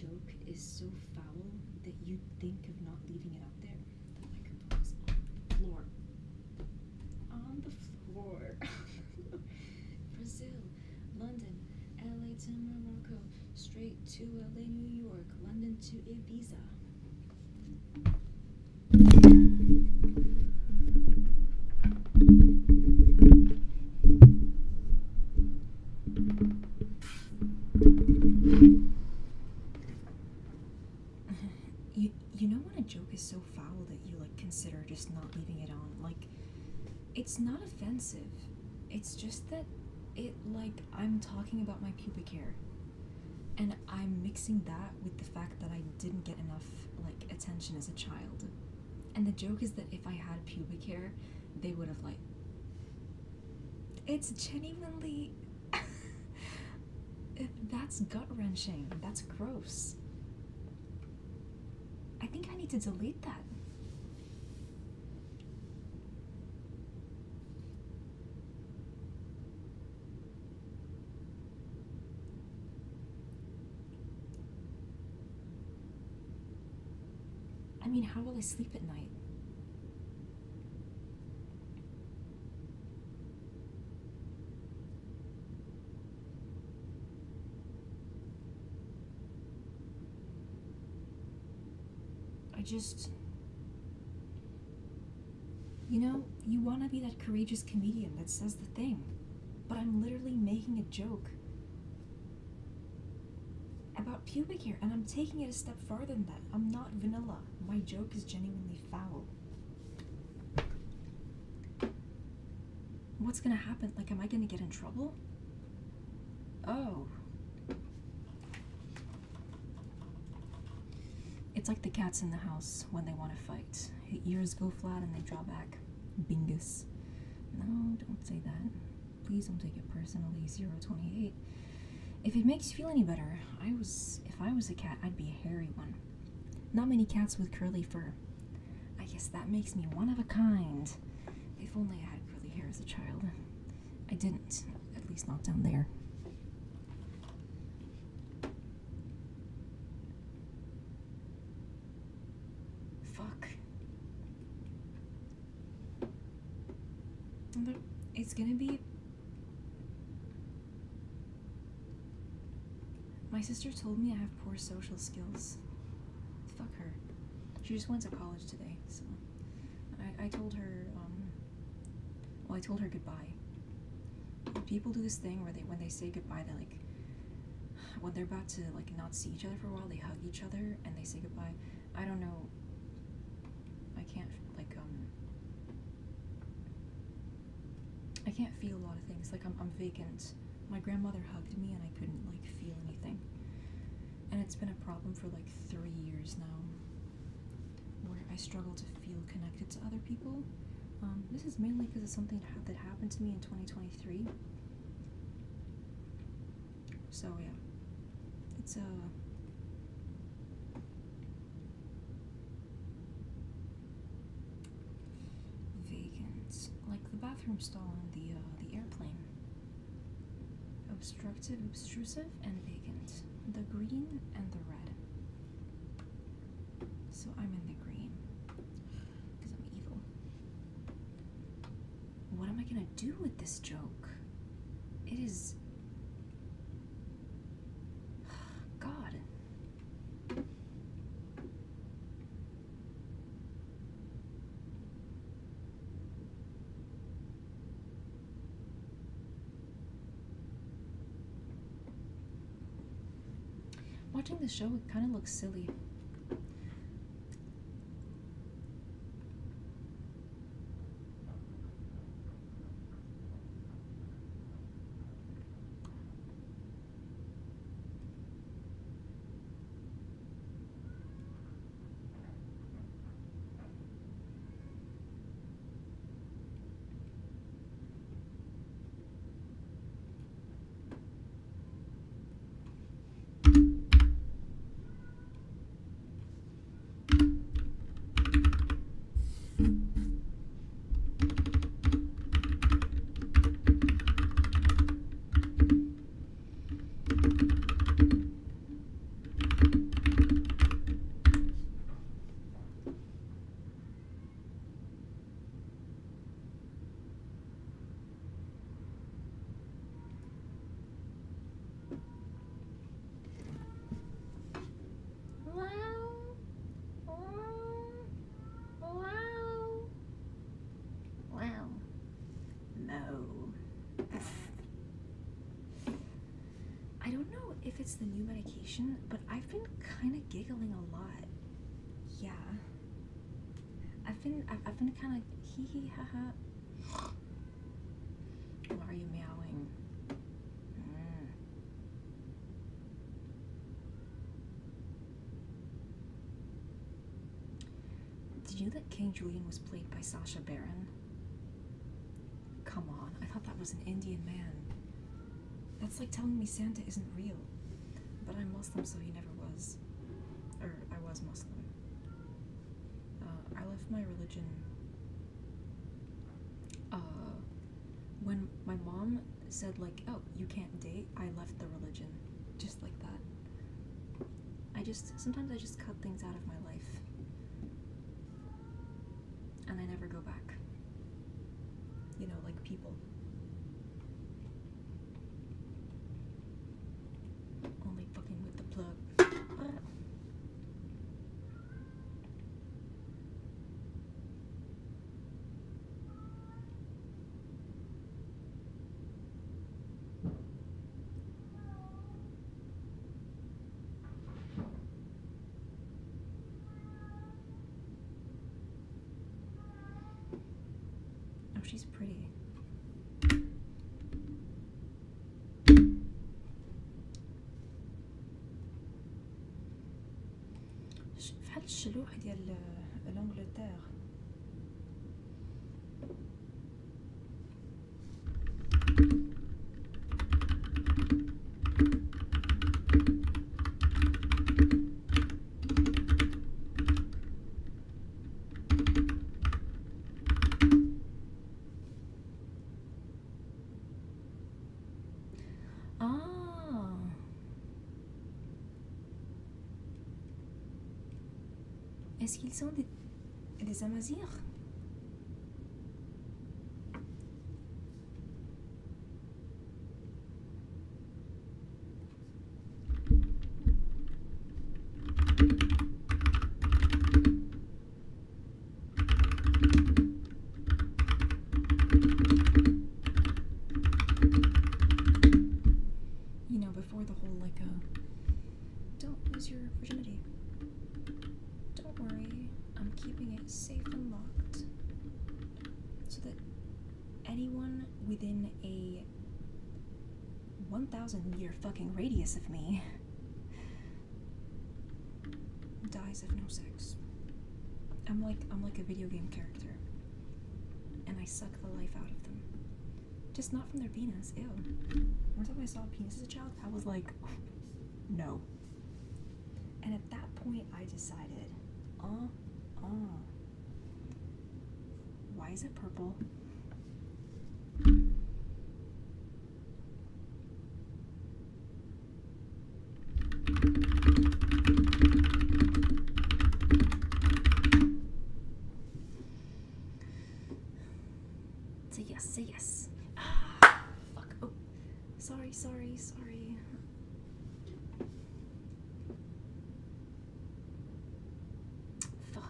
joke is so foul that you think of not leaving it up there? The microphone is on the floor. On the floor. Brazil, London, LA to Morocco, straight to LA, New York, London to Ibiza. You know when a joke is so foul that you like consider just not leaving it on? Like, it's not offensive. It's just that I'm talking about my pubic hair, and I'm mixing that with the fact that I didn't get enough like attention as a child. And the joke is that if I had pubic hair, they would have like. It's genuinely. That's gut-wrenching. That's gross. I think I need to delete that. I mean, how will I sleep at night? You want to be that courageous comedian that says the thing, but I'm literally making a joke about pubic hair, and I'm taking it a step farther than that. I'm not vanilla. My joke is genuinely foul. What's gonna happen? Like, am I gonna get in trouble? Oh. It's like the cats in the house when they want to fight. Ears go flat and they draw back. Bingus. No, don't say that. Please don't take it personally, 028. If it makes you feel any better, if I was a cat, I'd be a hairy one. Not many cats with curly fur. I guess that makes me one of a kind. If only I had curly hair as a child. I didn't, at least not down there. Fuck. It's gonna be... My sister told me I have poor social skills. Fuck her. She just went to college today, so... I told her, I told her goodbye. People do this thing where when they say goodbye, they like... When they're about to, like, not see each other for a while, they hug each other and they say goodbye. I don't know... I can't, like, I can't feel a lot of things. Like, I'm vacant. My grandmother hugged me and I couldn't, like, feel anything. And it's been a problem for, like, 3 years now, where I struggle to feel connected to other people. This is mainly because of something that happened to me in 2023. So, yeah. It's, vacant. Like the bathroom stall in the airplane. Obstructive, obtrusive, and vacant. The green and the red. So I'm in the green. Because I'm evil. What am I gonna do with this joke? It is... God. Watching the show, it kind of looks silly. it's the new medication, but I've been kind of giggling a lot. Yeah. I've been kind of hee hee ha ha. Why are you meowing? Did you know that King Julian was played by Sacha Baron? Come on, I thought that was an Indian man. That's like telling me Santa isn't real. But I'm Muslim, so he never was. Or, I was Muslim. I left my religion when my mom said, like, oh, you can't date, I left the religion. Just like that. Sometimes I just cut things out of my life. And I never go back. You know, like people. Only fucking with the plug. Oh, she's pretty. فهاد الشلوح ديال لانجلتير. Est-ce qu'ils sont des Amazirs? You know, before the whole, like, don't lose your virginity. Don't worry, I'm keeping it safe and locked so that anyone within a 1,000-year fucking radius of me dies of no sex. I'm like a video game character, and I suck the life out of them. Just not from their penis. Ew. One time I saw a penis as a child, I was like, no. And at that point, I decided, why is it purple? Say yes, say yes. Ah, fuck. Oh, sorry. Fuck.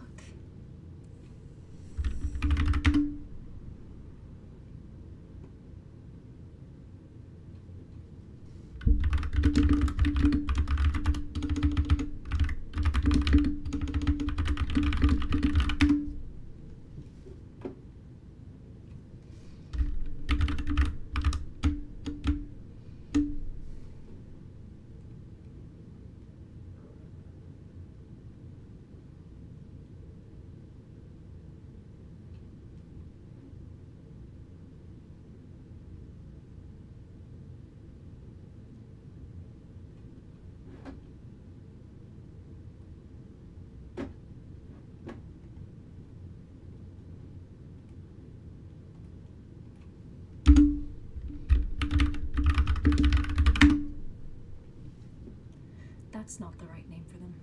That's not the right name for them.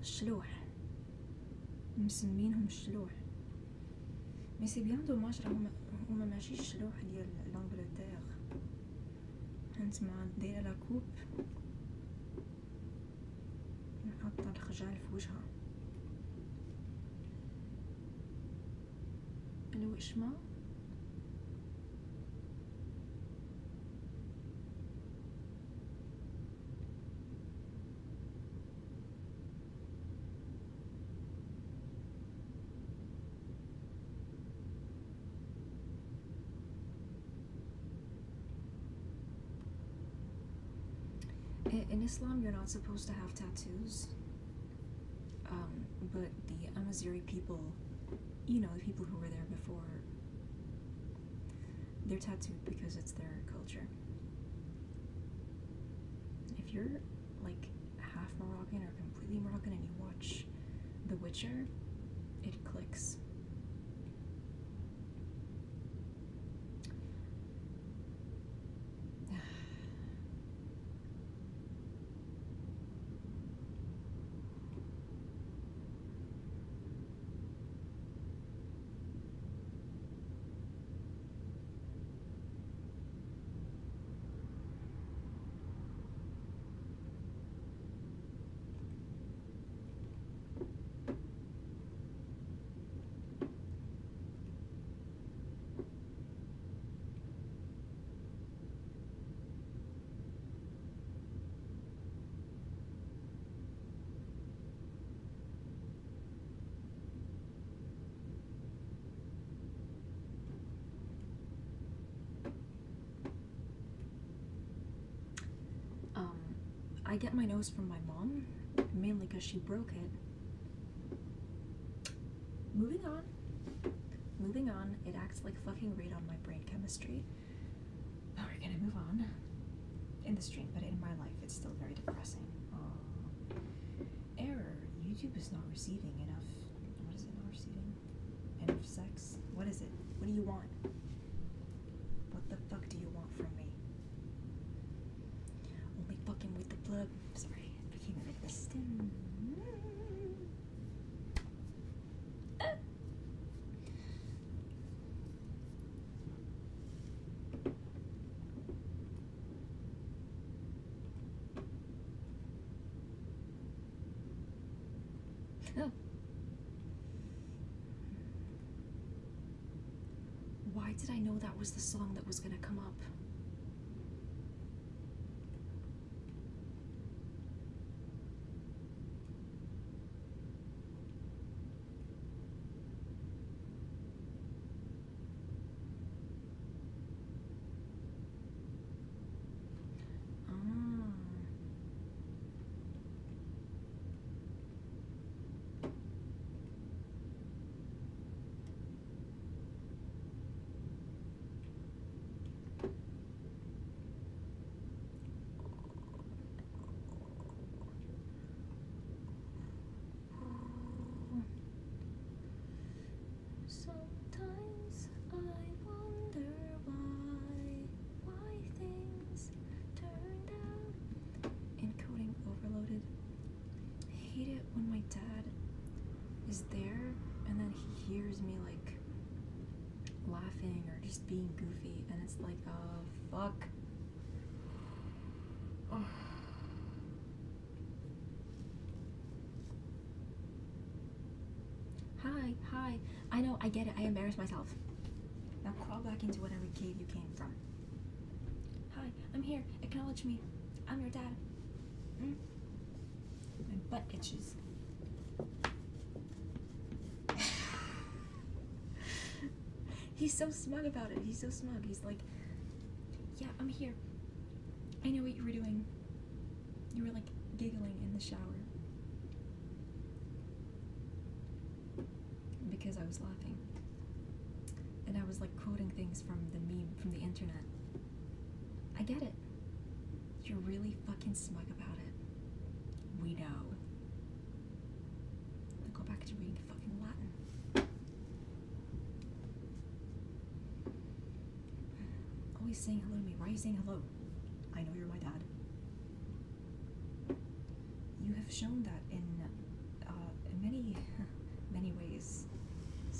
شلوح مسمينهم شلوح مي سي بيان دوماج راهم هما ماشي الشلوح ديال لانجلتير هانت مع دايره لا كوب حاطه الخجال في وجهها الوشمه In Islam, you're not supposed to have tattoos, but the Amazigh people, you know, the people who were there before, they're tattooed because it's their culture. If you're like half Moroccan or completely Moroccan and you watch The Witcher, it clicks. I get my nose from my mom, mainly because she broke it. Moving on, it acts like fucking raid on my brain chemistry. But we're gonna move on in the stream, but in my life it's still very depressing. Error, YouTube is not receiving enough. What is it not receiving? Enough sex? What is it? What do you want? What the fuck do you want from me? Only fucking with the plug. Sorry, it became like this. Why did I know that was the song that was gonna come up? Sometimes I wonder why things turned out. Encoding overloaded. I hate it when my dad is there and then he hears me like laughing or just being goofy and it's like, oh fuck. Oh. Hi. I know, I get it. I embarrassed myself. Now crawl back into whatever cave you came from. Hi, I'm here. Acknowledge me. I'm your dad. My butt itches. He's so smug about it. He's so smug. He's like, yeah, I'm here. I know what you were doing. You were like giggling in the shower. Because I was laughing. And I was like quoting things from the meme, from the internet. I get it. You're really fucking smug about it. We know. Then go back to reading fucking Latin. Always saying hello to me. Why are you saying hello? I know you're my dad. You have shown that in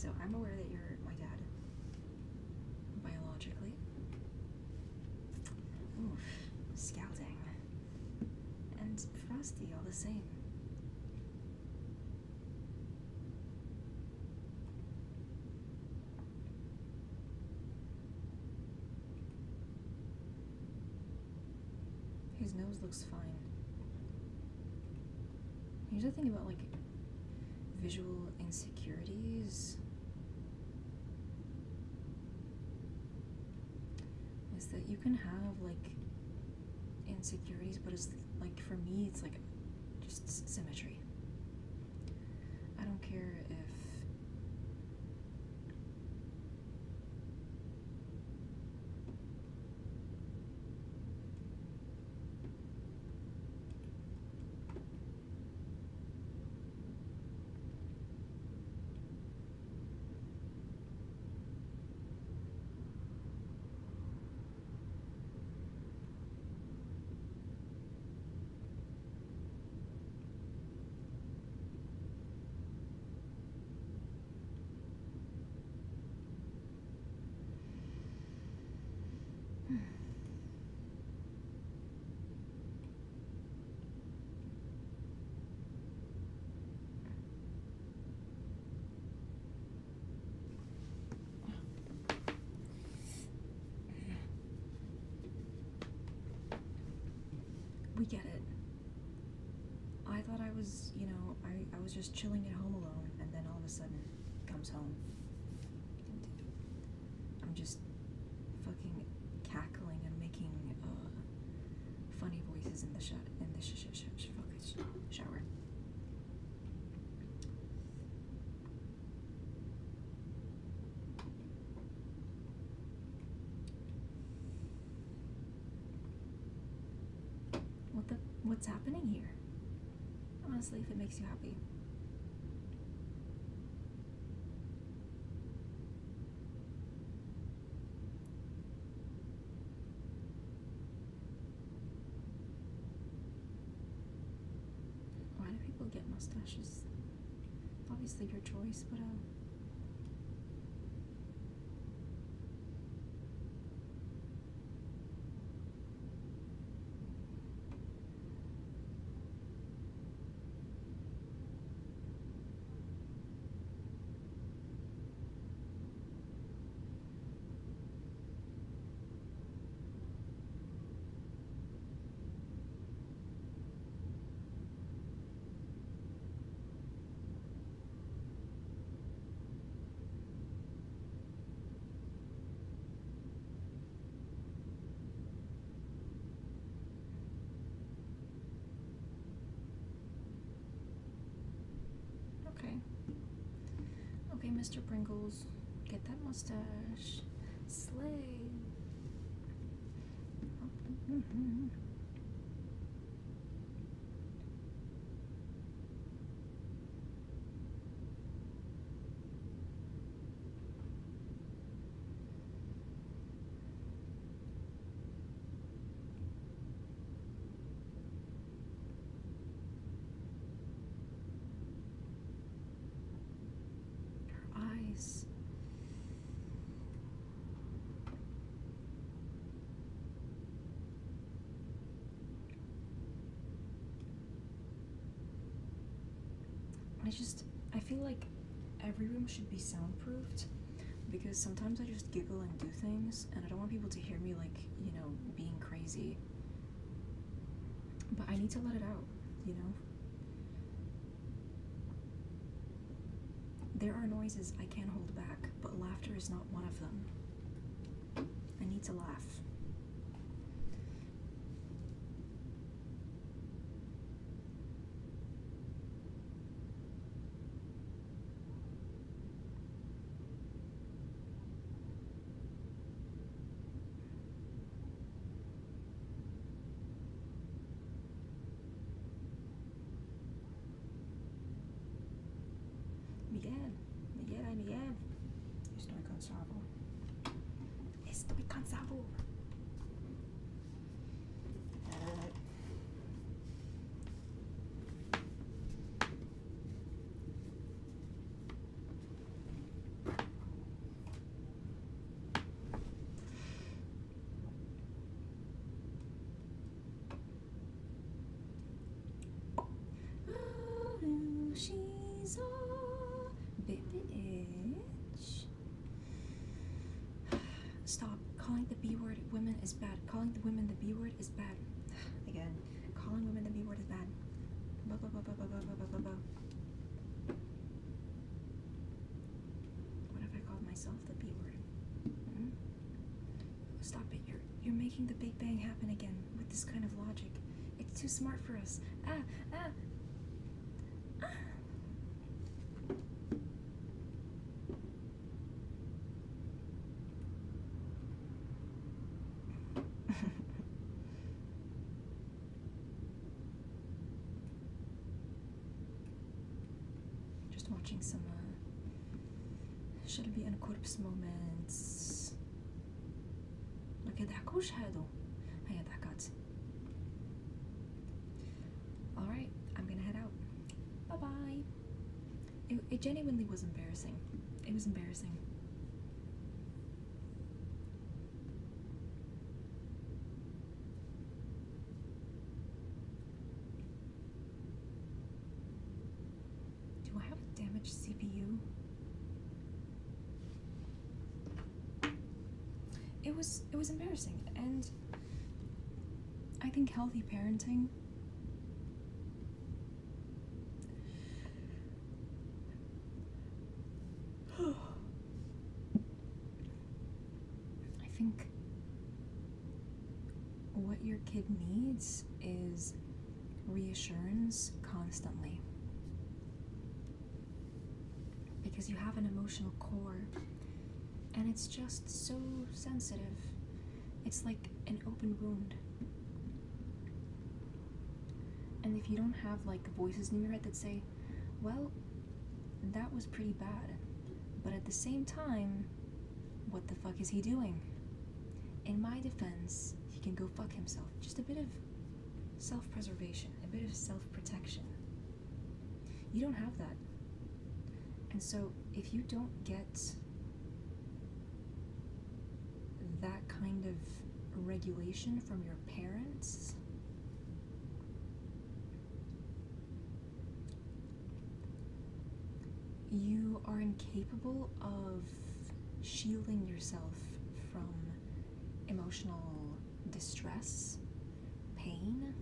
So I'm aware that you're my dad, biologically. Oof, scouting. And Frosty all the same. His nose looks fine. Here's the thing about, like, visual insecurities. Is that you can have, like, insecurities, but it's, like, for me, it's, like, just symmetry. I don't care if we get it. I thought I was, you know, I was just chilling at home alone, and then all of a sudden, comes home. And I'm just fucking cackling and making funny voices in the shower. What's happening here? Honestly, if it makes you happy. Why do people get mustaches? Obviously your choice, but okay, Mr. Pringles, get that mustache. Slay. Eyes. I feel like every room should be soundproofed, because sometimes I just giggle and do things, and I don't want people to hear me, like, you know, being crazy. But I need to let it out, you know? There are noises I can't hold back, but laughter is not one of them. I need to laugh. Miguel. Estoy cansado. the B word women is bad. Calling the women the B word is bad. Again, calling women the B word is bad. What if I called myself the B word? Hmm? Stop it. You're making the Big Bang happen again with this kind of logic. It's too smart for us. Just watching some شربي أنا corpse moments. ما كيضحكوش هادو. هيا ضحكات. Alright, I'm gonna head out. Bye-bye. It genuinely was embarrassing. It was embarrassing. Do I have a damaged CPU? It was embarrassing, and I think healthy parenting I think what your kid needs is reassurance constantly, because you have an emotional core and it's just so sensitive. It's like an open wound. And if you don't have like voices in your head that say, well, that was pretty bad, but at the same time, what the fuck is he doing? In my defense, he can go fuck himself. Just a bit of self-preservation, a bit of self-protection. You don't have that. And so if you don't get that kind of regulation from your parents, you are incapable of shielding yourself from emotional distress, pain.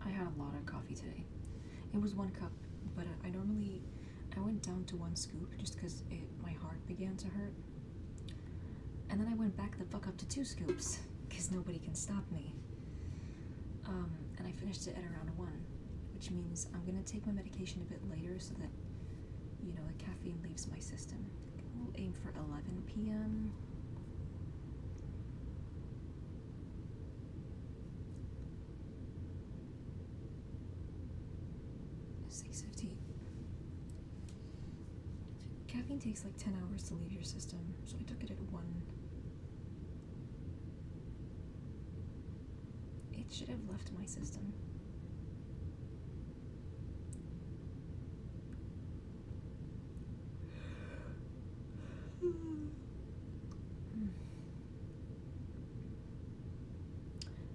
I had a lot of coffee today. It was 1 cup, but I went down to 1 scoop just because my heart began to hurt. And then I went back the fuck up to 2 scoops because nobody can stop me. And I finished it at around 1, which means I'm gonna take my medication a bit later so that, you know, the caffeine leaves my system. We'll aim for 11 p.m. Caffeine takes like 10 hours to leave your system, so I took it at 1. It should have left my system.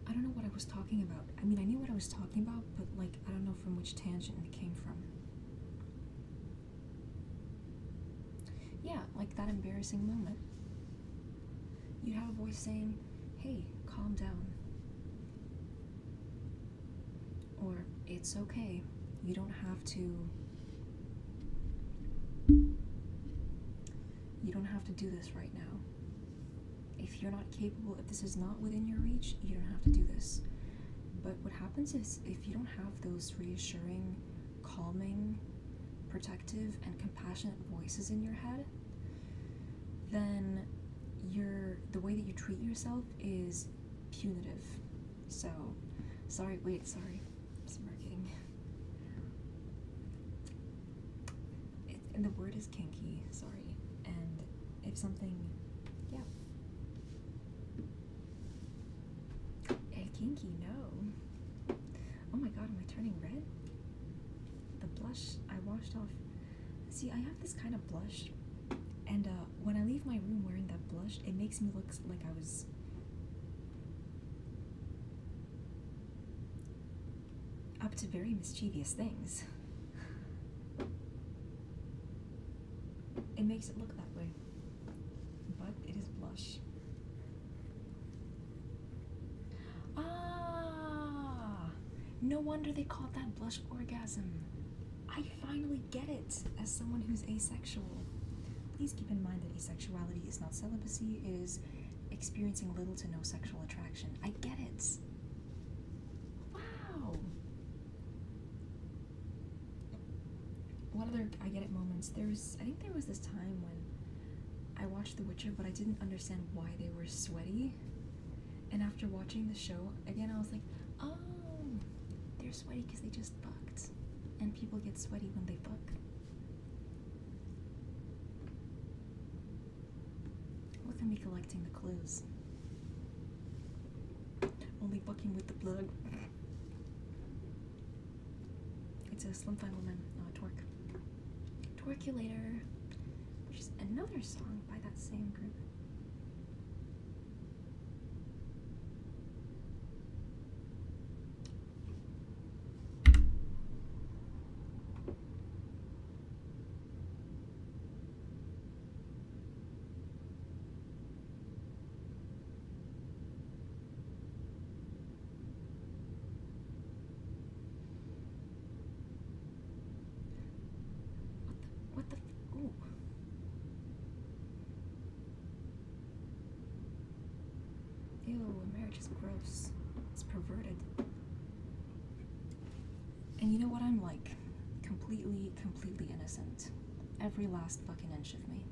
I don't know what I was talking about. I mean, I knew what I was talking about, but like, I don't know from which tangent it came from. Yeah, like that embarrassing moment. You have a voice saying, hey, calm down. Or, it's okay. You don't have to do this right now. If you're not capable, if this is not within your reach, you don't have to do this. But what happens is, if you don't have those reassuring, calming, protective, and compassionate voices in your head, then the way that you treat yourself is punitive. So, sorry, I'm smirking. And the word is kinky, sorry. And if something, yeah. Kinky, no. Oh my god, am I turning red? The blush I washed off. See, I have this kind of blush, and when I leave my room wearing that blush, it makes me look like I was up to very mischievous things. It makes it look that way, but it is blush. Ah, no wonder they called that blush orgasm. I finally get it as someone who's asexual. Please keep in mind that asexuality is not celibacy, it is experiencing little to no sexual attraction. I get it. Wow. What other I get it moments? I think there was this time when I watched The Witcher, but I didn't understand why they were sweaty. And after watching the show again, I was like, oh, they're sweaty because they just fucked. And people get sweaty when they fuck. Look at me collecting the clues. Only fucking with the plug. It's a Slim Fine Woman, Twerk. Twerkulator, which is another song by that same group. Ooh. Ew, marriage is gross. It's perverted. And you know what I'm like? Completely innocent. Every last fucking inch of me.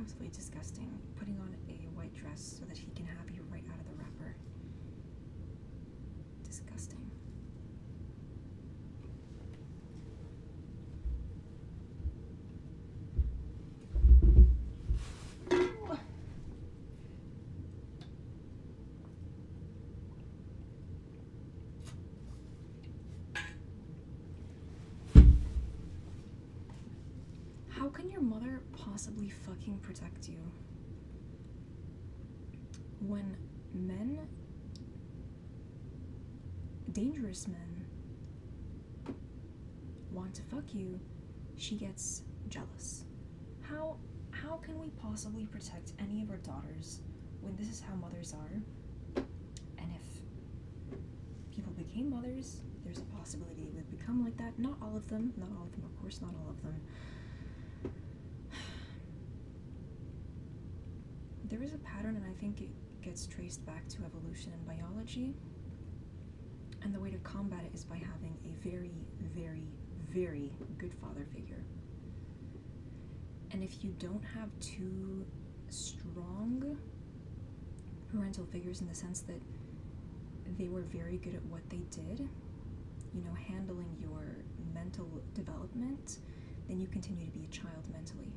Absolutely disgusting. Putting on a white dress so that he can have you right out of the wrapper. Disgusting. How can your mother possibly fucking protect you when men, dangerous men, want to fuck you? She gets jealous. How can we possibly protect any of our daughters when this is how mothers are? And if people became mothers, there's a possibility they would become like that. Not all of them, of course not all of them. There is a pattern, and I think it gets traced back to evolution and biology. And the way to combat it is by having a very, very, very good father figure. And if you don't have two strong parental figures in the sense that they were very good at what they did, you know, handling your mental development, then you continue to be a child mentally.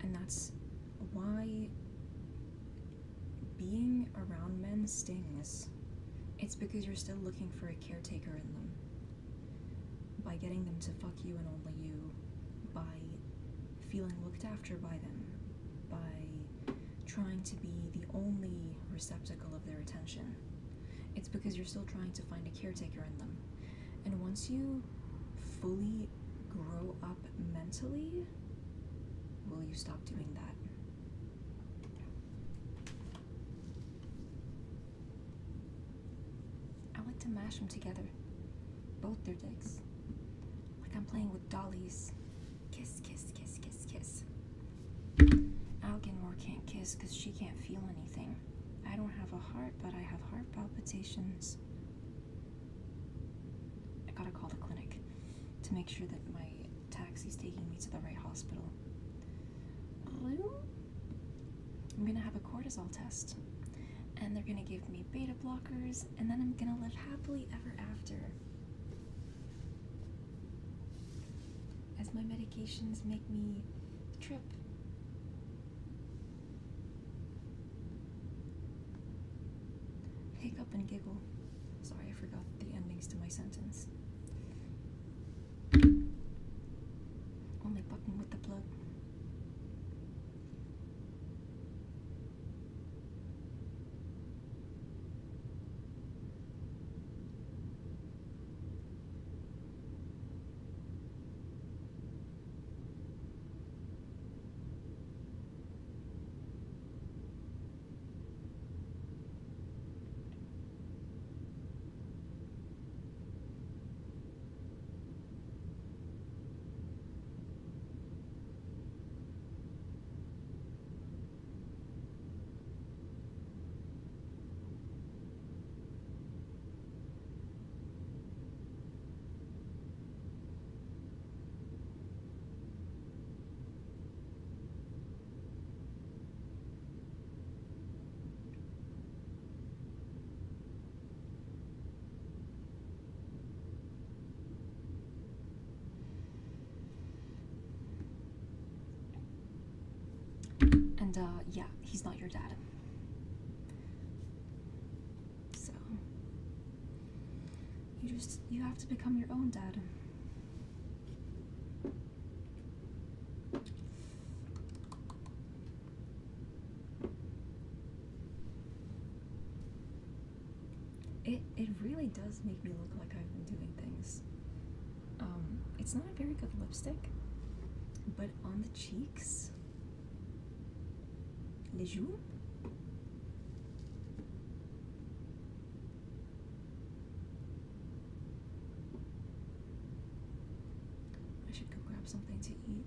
And that's why being around men stings. It's because you're still looking for a caretaker in them. By getting them to fuck you and only you, by feeling looked after by them, by trying to be the only receptacle of their attention. It's because you're still trying to find a caretaker in them. And once you fully grow up mentally, will you stop doing that? I like to mash them together, both their dicks, like I'm playing with dollies. Kiss, kiss, kiss, kiss, kiss. Alginmore can't kiss because she can't feel anything. I don't have a heart, but I have heart palpitations. I gotta call the clinic to make sure that my taxi's taking me to the right hospital. I'm gonna have a cortisol test, and they're gonna give me beta blockers, and then I'm gonna live happily ever after. As my medications make me trip. Hiccup and giggle. Sorry, I forgot the endings to my sentence. Only fucking with the plug. yeah, he's not your dad. So, you have to become your own dad. It really does make me look like I've been doing things. It's not a very good lipstick, but on the cheeks, les joues, I should go grab something to eat.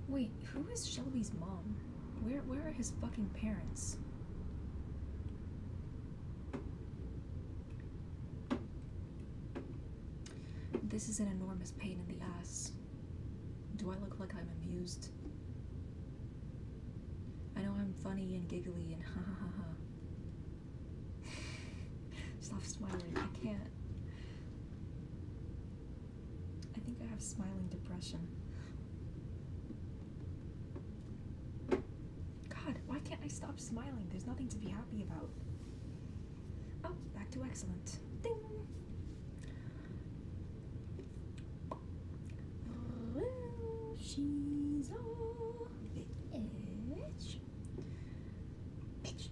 Wait, who is Shelby's mom? Where are his fucking parents? This is an enormous pain in the ass. Do I look like I'm amused? I know I'm funny and giggly and ha ha ha ha. Stop smiling, I can't. I think I have smiling depression. God, why can't I stop smiling? There's nothing to be happy about. Oh, back to excellent. Ding! Oh, she's a bitch. Bitch.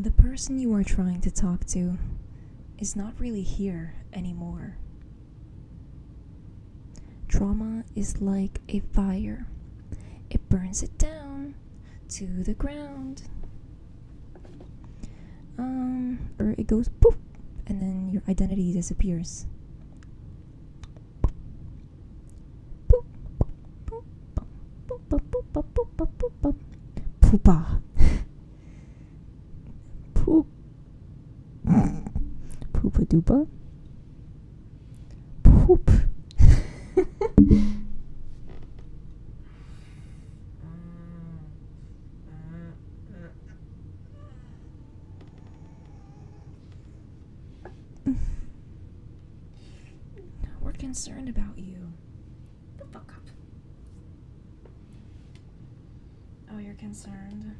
The person you are trying to talk to is not really here anymore. Trauma is like a fire. It burns it down to the ground. Or it goes poof, and then your identity disappears. Poopa. Poop. Poopa doopa. Poop. We're concerned about you. The fuck up. Oh, you're concerned?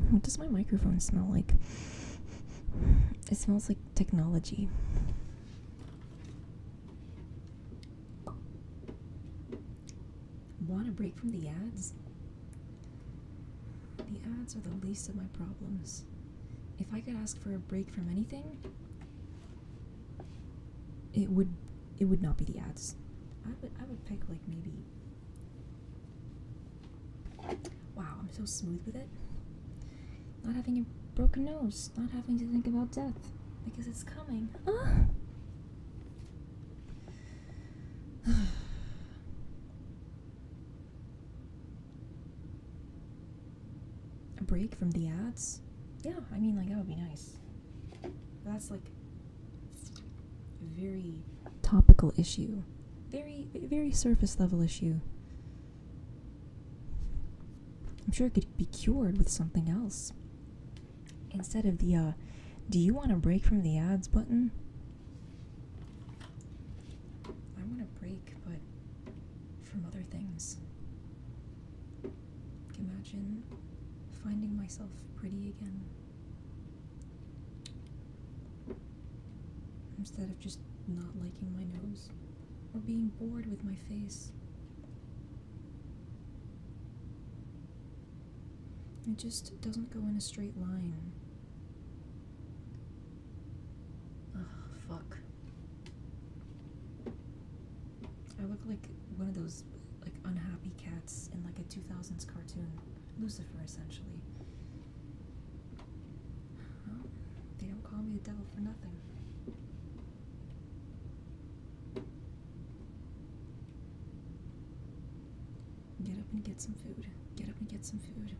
What does my microphone smell like? It smells like technology. Want a break from the ads? The ads are the least of my problems. If I could ask for a break from anything, it would not be the ads. I would pick like maybe. Wow, I'm so smooth with it. Not having a broken nose, not having to think about death because it's coming. A break from the ads? Yeah, I mean, like, that would be nice. But that's like a very topical issue. Very, very surface level issue. I'm sure it could be cured with something else. Instead of the, do you want a break from the ads button? I want a break, but from other things. Imagine finding myself pretty again. Instead of just not liking my nose or being bored with my face. It just doesn't go in a straight line. Ugh, fuck. I look like one of those like unhappy cats in like a 2000s cartoon. Lucifer, essentially. Well, they don't call me the devil for nothing. Get up and get some food. Get up and get some food.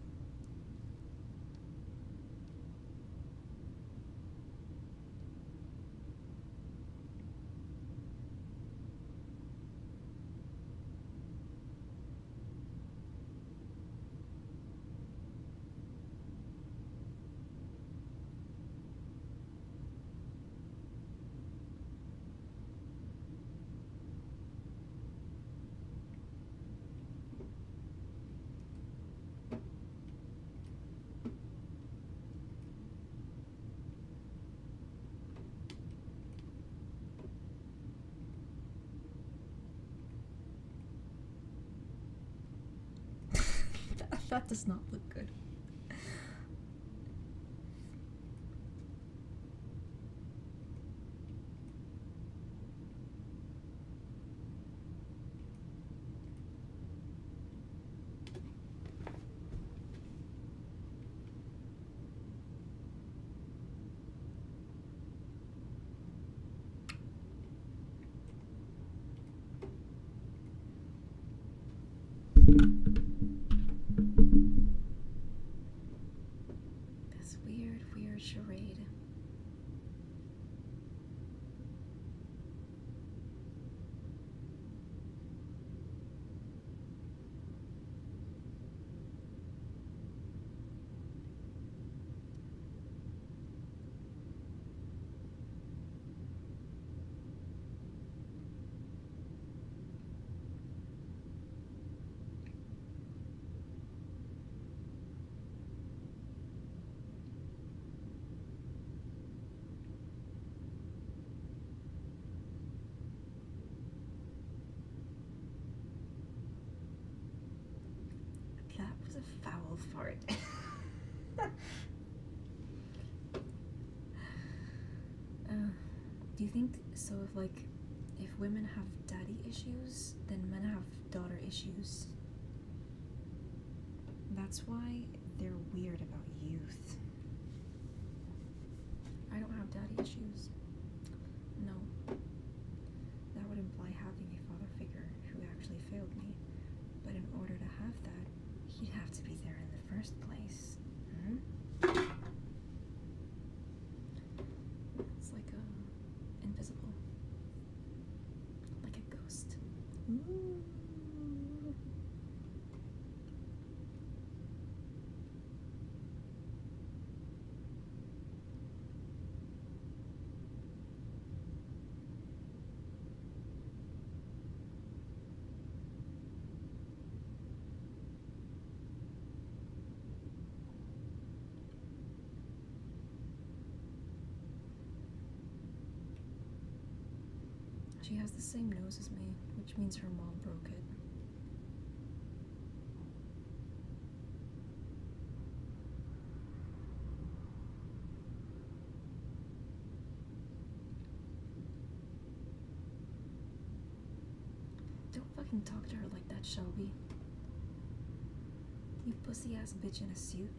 That does not look good. This weird charade. That was a foul fart. Do you think so? If women have daddy issues, then men have daughter issues. That's why they're weird about youth. I don't have daddy issues. No. That would imply having a father figure who actually failed me. But in order to have that, he'd have to be there in the first place. It's like invisible. Like a ghost. Ooh. She has the same nose as me, which means her mom broke it. Don't fucking talk to her like that, Shelby. You pussy-ass bitch in a suit.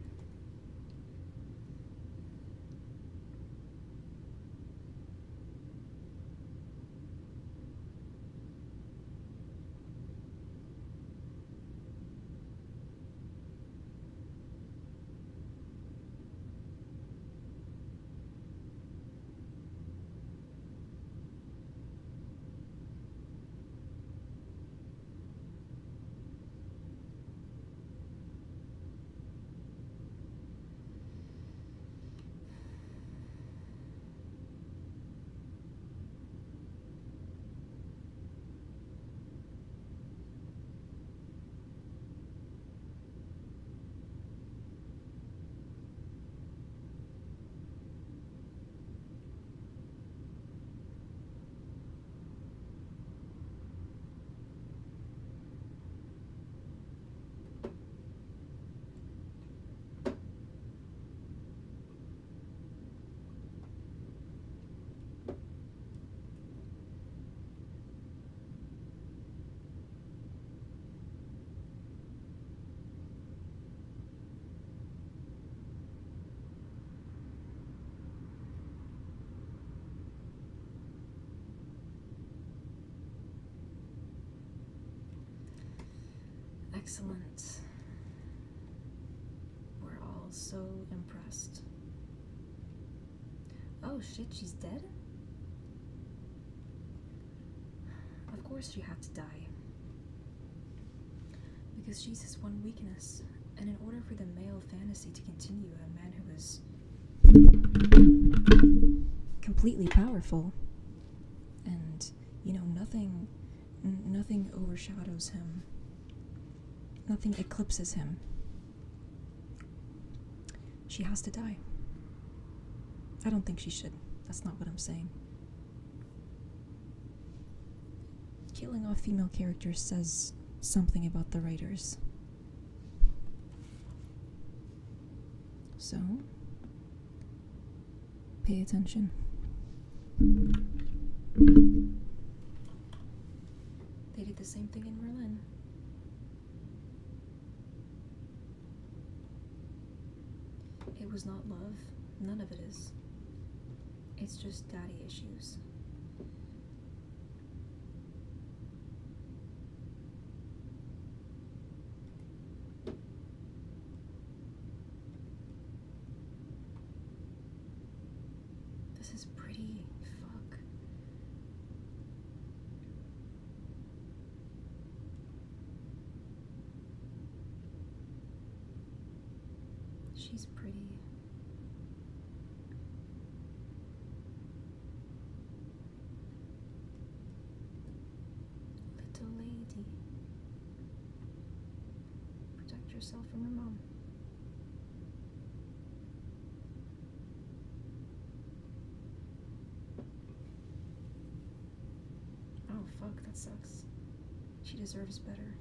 Excellent. We're all so impressed. Oh shit, she's dead? Of course she had to die. Because she's his one weakness. And in order for the male fantasy to continue, a man who is completely powerful and, nothing overshadows him. Nothing eclipses him. She has to die. I don't think she should. That's not what I'm saying. Killing off female characters says something about the writers. So, pay attention. They did the same thing in Berlin. It was not love. None of it is. It's just daddy issues. This is pretty. Fuck. She's pretty. Little lady. Protect yourself from your mom. Oh fuck, that sucks. She deserves better.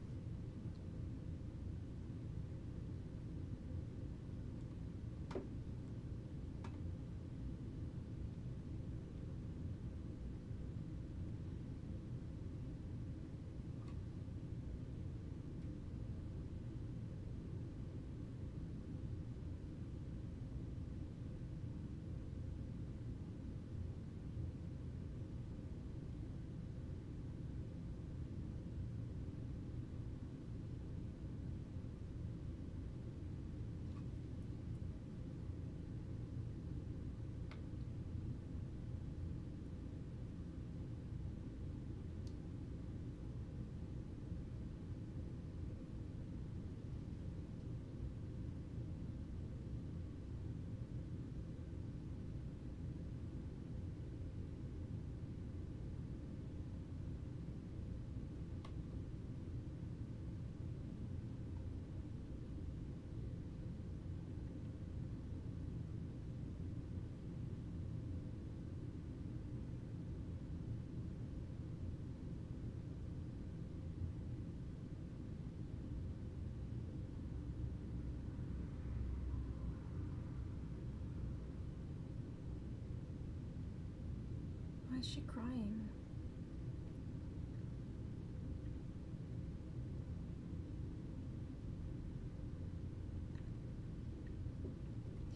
Why is she crying?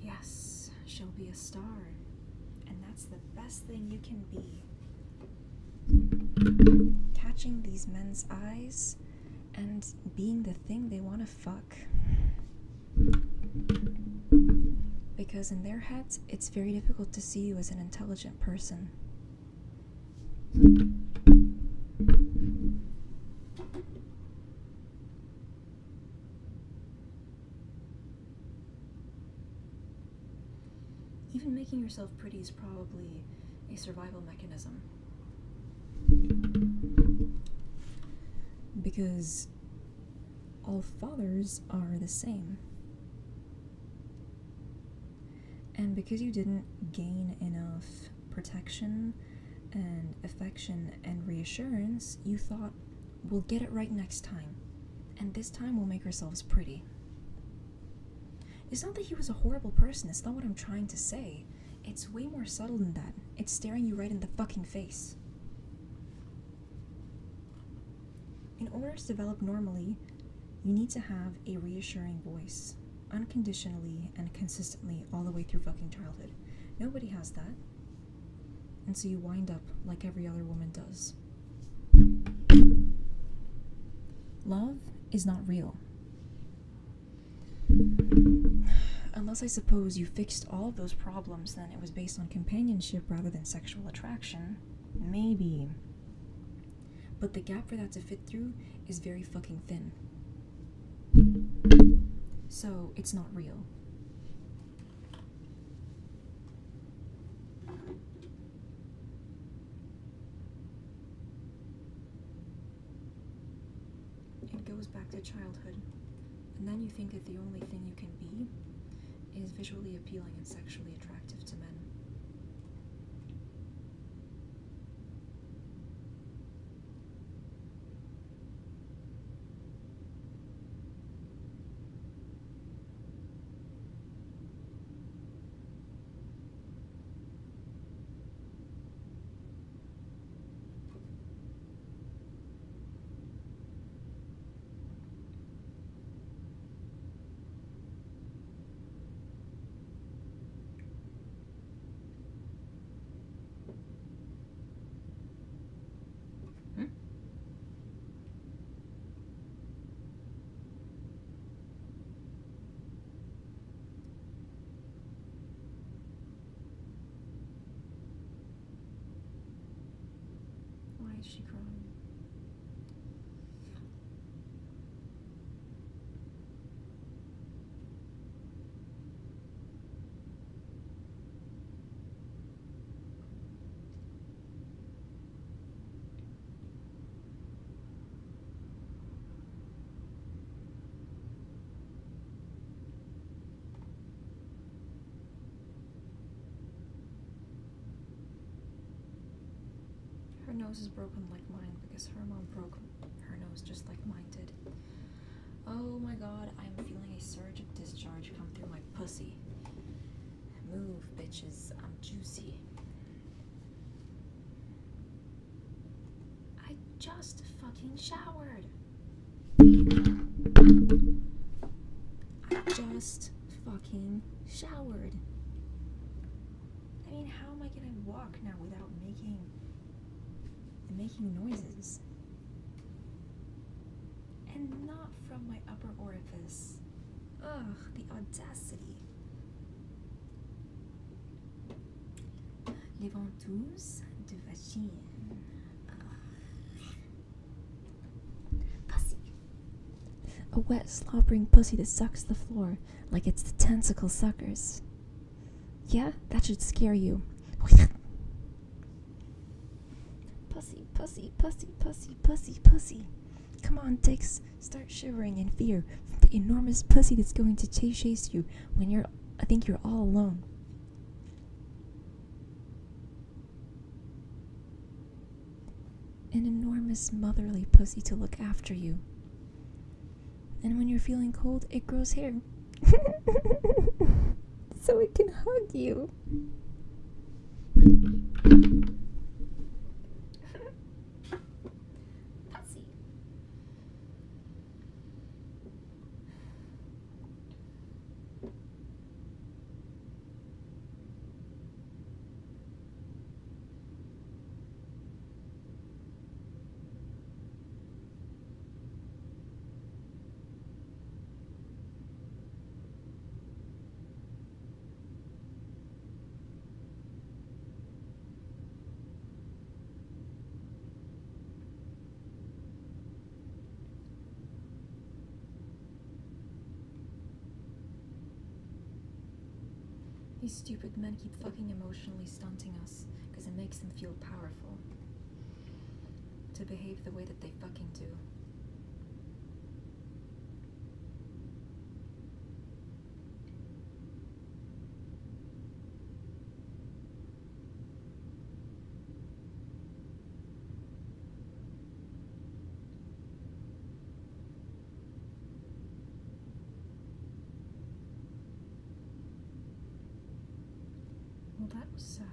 Yes, she'll be a star. And that's the best thing you can be. Catching these men's eyes and being the thing they want to fuck. Because in their heads, it's very difficult to see you as an intelligent person. Even making yourself pretty is probably a survival mechanism. Because all fathers are the same. And because you didn't gain enough protection and affection and reassurance, you thought, we'll get it right next time. And this time we'll make ourselves pretty. It's not that he was a horrible person, it's not what I'm trying to say. It's way more subtle than that. It's staring you right in the fucking face. In order to develop normally, you need to have a reassuring voice, unconditionally and consistently all the way through fucking childhood. Nobody has that. And so you wind up like every other woman does. Love is not real. Unless I suppose you fixed all of those problems, then it was based on companionship rather than sexual attraction. Maybe. But the gap for that to fit through is very fucking thin. So, it's not real. It goes back to childhood. And then you think that the only thing you can be is visually appealing and sexually attractive to men. Why is she crying? Her nose is broken like mine because her mom broke her nose just like mine did. Oh my god, I'm feeling a surge of discharge come through my pussy. Move, bitches, I'm juicy. I just fucking showered. I just fucking showered. I mean, how am I gonna walk now without making noises? And not from my upper orifice. Ugh, the audacity. Les ventouses de vagine. Pussy. A wet, slobbering pussy that sucks the floor like it's the tentacle suckers. Yeah, that should scare you. Pussy, pussy, pussy, pussy, pussy, pussy. Come on, dicks, start shivering in fear from the enormous pussy that's going to chase you when I think you're all alone. An enormous motherly pussy to look after you. And when you're feeling cold, it grows hair. So it can hug you. These stupid men keep fucking emotionally stunting us because it makes them feel powerful to behave the way that they fucking do. Well, that was sad.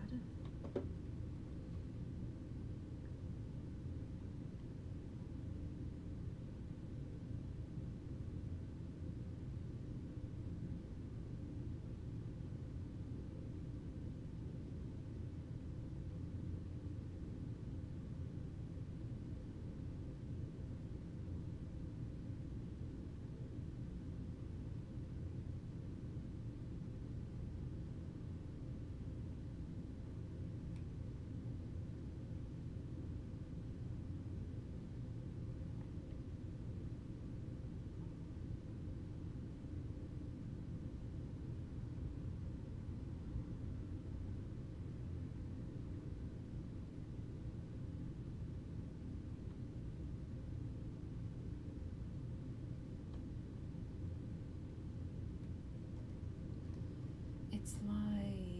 It's like,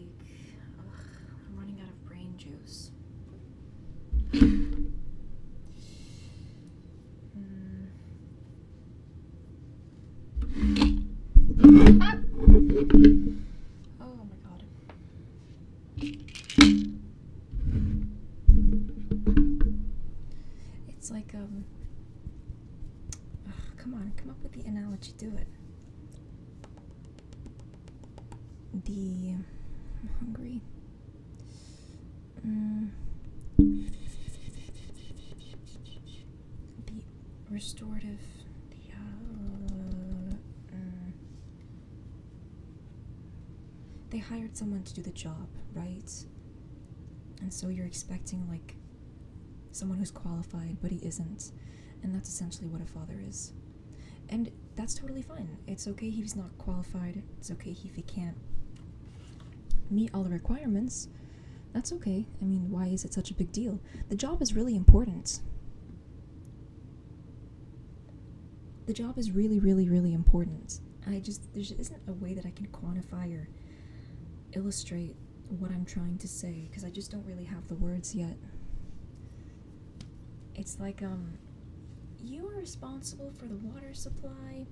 I'm running out of brain juice. Oh my god. It's like, come on, come up with the analogy, do it. I'm hungry. The restorative, they hired someone to do the job, right? And so you're expecting, like, someone who's qualified, but he isn't. And that's essentially what a father is. And that's totally fine. It's okay if he's not qualified. It's okay if he can't meet all the requirements. That's okay. I mean, why is it such a big deal? The job is really important. The job is really, really, really important. There isn't a way that I can quantify or illustrate what I'm trying to say, because I just don't really have the words yet. It's like, you are responsible for the water supply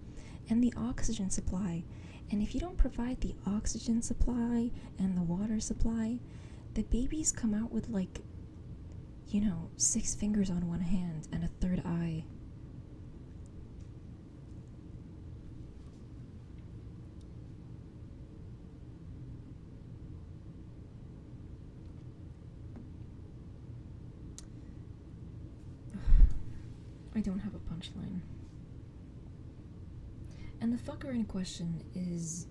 and the oxygen supply, and if you don't provide the oxygen supply and the water supply, the babies come out with, like, 6 fingers on one hand and a third eye. I don't have a punchline. And the fucker in question is...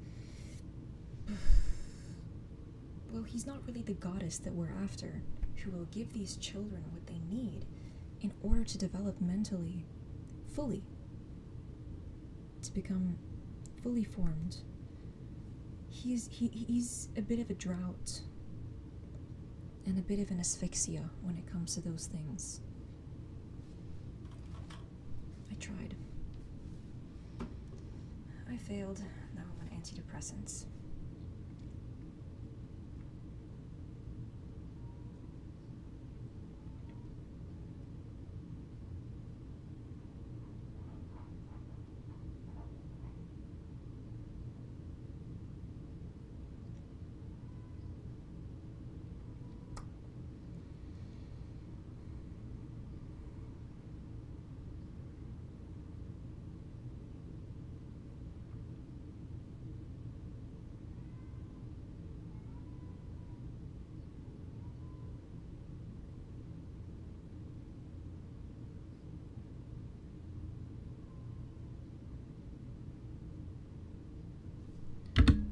well, he's not really the goddess that we're after, who will give these children what they need in order to develop mentally, fully, to become fully formed. He's a bit of a drought and a bit of an asphyxia when it comes to those things. I tried. I failed. Now I'm on antidepressants.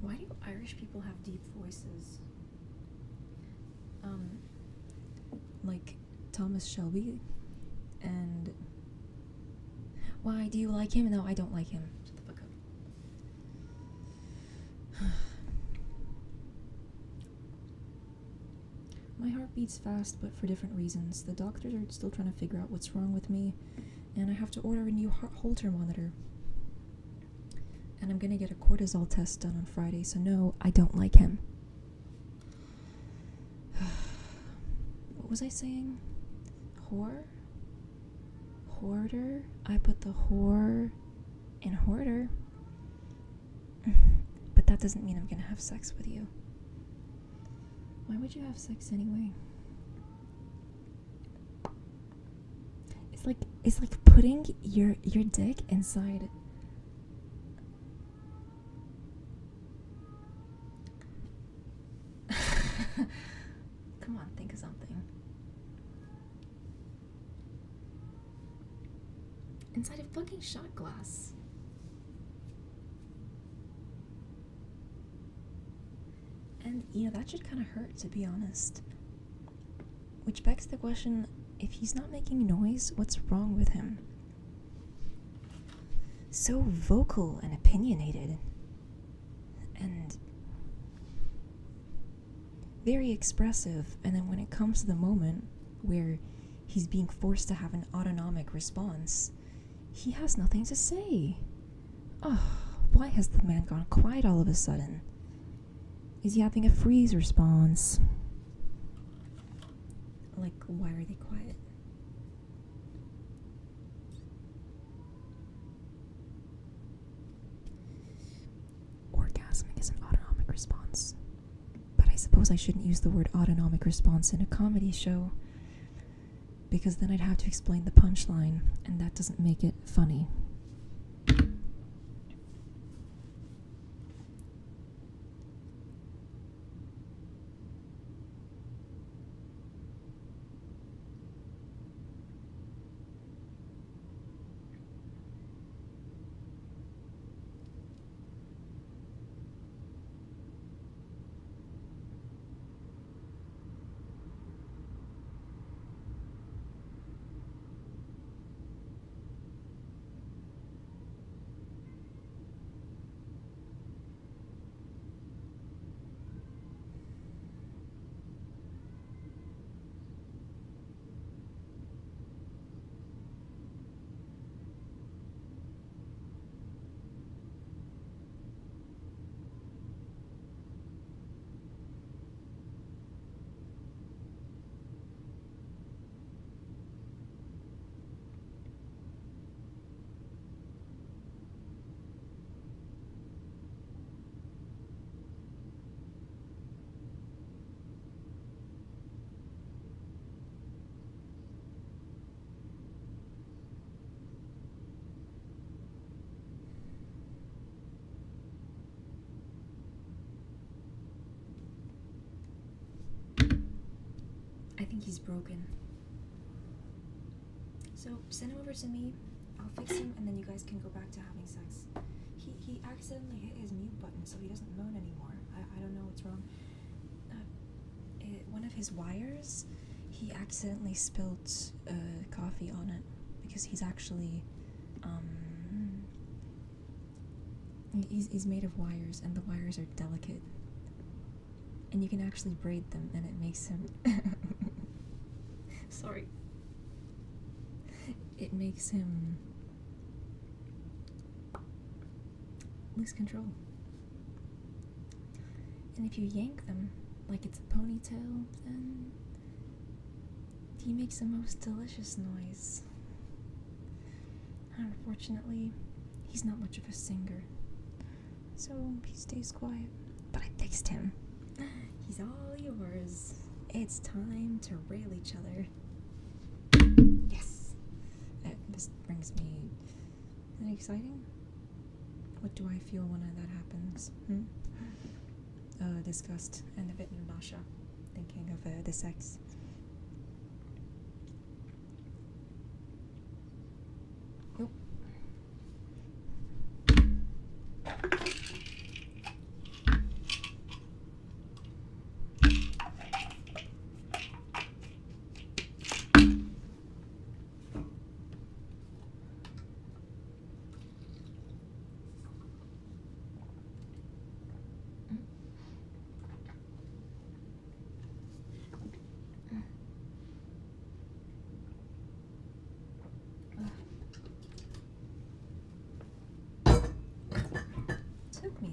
Why do Irish people have deep voices? Like Thomas Shelby. And why do you like him? No, I don't like him. Shut the fuck up. My heart beats fast, but for different reasons. The doctors are still trying to figure out what's wrong with me, and I have to order a new Holter monitor. And I'm gonna get a cortisol test done on Friday, so no, I don't like him. What was I saying? Whore? Hoarder? I put the whore in hoarder. But that doesn't mean I'm gonna have sex with you. Why would you have sex anyway? It's like putting your dick inside. Come on, think of something. Inside a fucking shot glass. And, that should kind of hurt, to be honest. Which begs the question, if he's not making noise, what's wrong with him? So vocal and opinionated. And very expressive, and then when it comes to the moment where he's being forced to have an autonomic response, he has nothing to say. Oh, why has the man gone quiet all of a sudden? Is he having a freeze response? Like, why are they quiet? Orgasming is an autonomic response. But I suppose I shouldn't use the word autonomic response in a comedy show, because then I'd have to explain the punchline, and that doesn't make it funny. I think he's broken. So send him over to me, I'll fix him, and then you guys can go back to having sex. He accidentally hit his mute button, so he doesn't moan anymore. I don't know what's wrong. One of his wires, he accidentally spilled coffee on it, because he's actually, he's made of wires, and the wires are delicate. And you can actually braid them, and it makes him... Sorry. It makes him lose control. And if you yank them like it's a ponytail, then he makes the most delicious noise. Unfortunately, he's not much of a singer, so he stays quiet. But I fixed him. He's all yours. It's time to rail each other. Yes! This brings me... Isn't it exciting? What do I feel when that happens? Disgust and a bit of nausea, thinking of the sex. Nope.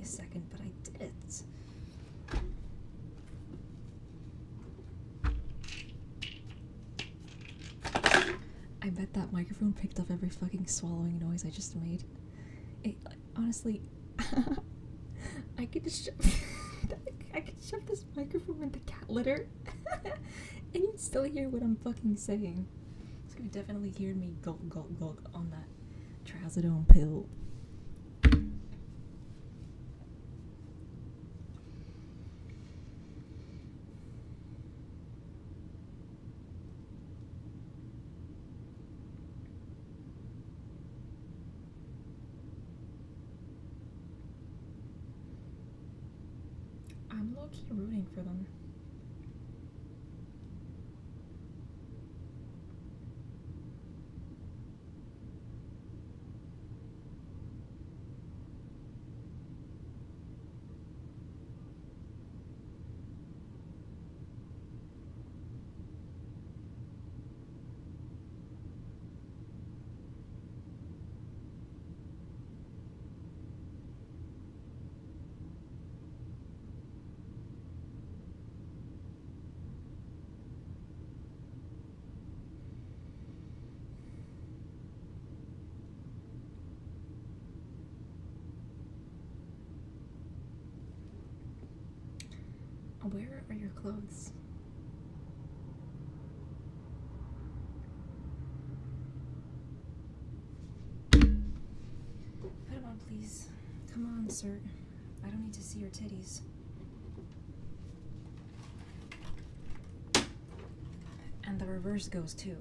me a second, but I did it. I bet that microphone picked up every fucking swallowing noise I just made. It, honestly, I could just I could shove this microphone in the cat litter and you'd still hear what I'm fucking saying. So you definitely hear me gulp gulp gulp on that trazodone pill. I'm low-key rooting for them. Where are your clothes? Put them on, please. Come on, sir. I don't need to see your titties. And the reverse goes too.